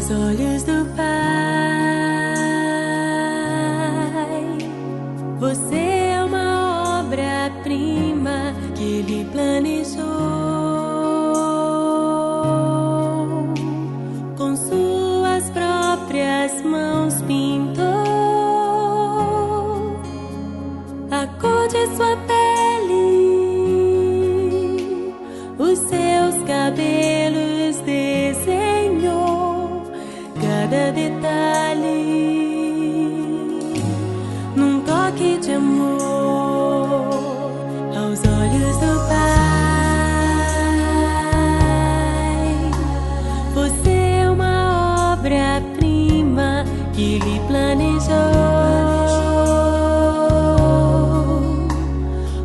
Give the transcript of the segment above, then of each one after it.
aos olhos do Pai. Você é uma obra-prima que Ele planejou, com suas próprias mãos pintou a cor de sua pele, os seus cabelos desenhou cada detalhe num toque de amor aos olhos do Pai. Você é uma obra-prima que Ele planejou,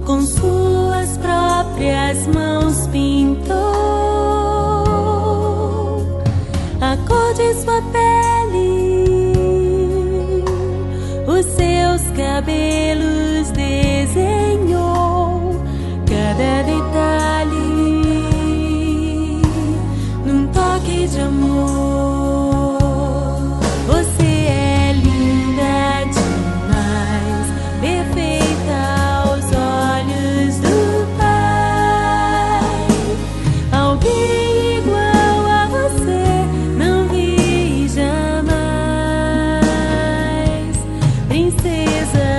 com suas próprias mãos pintou a cor de sua pele, os seus cabelos desenhou cada detalhe num toque de amor. Você é linda demais, perfeita aos olhos do Pai. Alguém igual a você não vi jamais. Princesa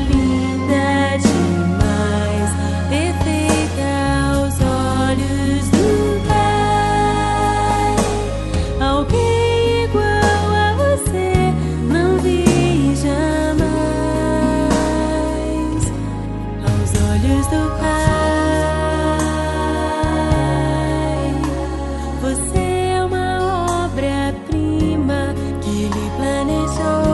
linda demais, perfeita aos olhos do Pai. Alguém igual a você não vi jamais aos olhos do Pai. Você é uma obra-prima que Ele planejou,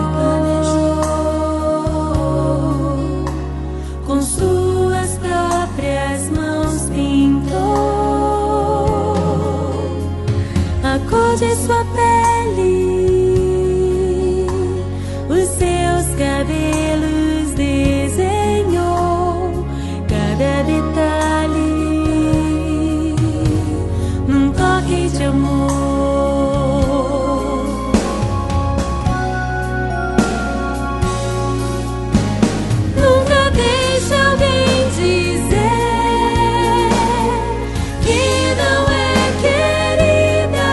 com suas próprias mãos pintou a cor de sua pele, os seus cabelos desenhou cada detalhe num toque de amor. Nunca deixe alguém dizer que não é querida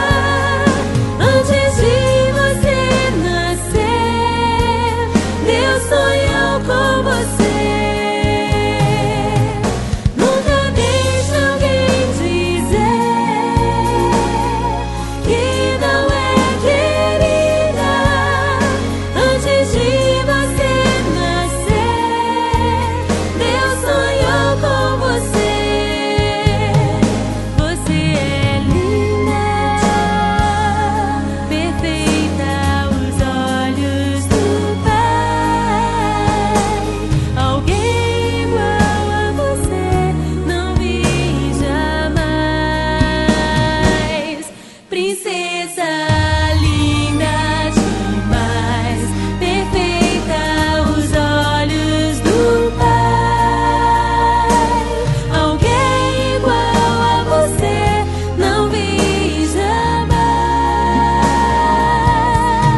antes de você nascer. Deus sonhou com você. Nunca deixe alguém dizer que não é querida antes de você nascer. Deus sonhou com você. Você é linda, perfeita aos olhos do Pai. Alguém igual a você não vi jamais. Princesa linda demais, perfeita aos olhos do Pai. Alguém igual a você não vi jamais.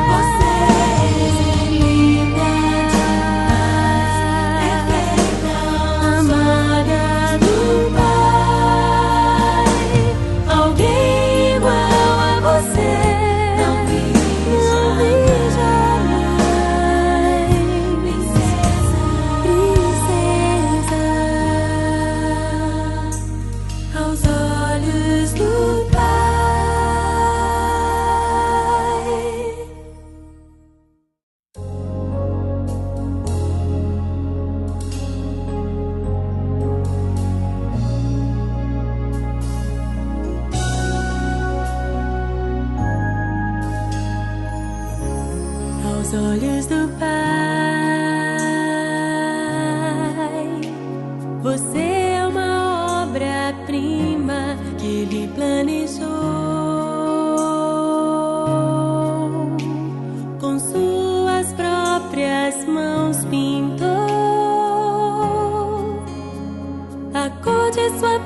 Você é linda demais, perfeita, amada do Pai. Alguém igual a você não vi jamais. Princesa, princesa aos olhos do Pai. Aos olhos do Pai, você é uma obra-prima que Ele planejou, com suas próprias mãos pintou a cor de sua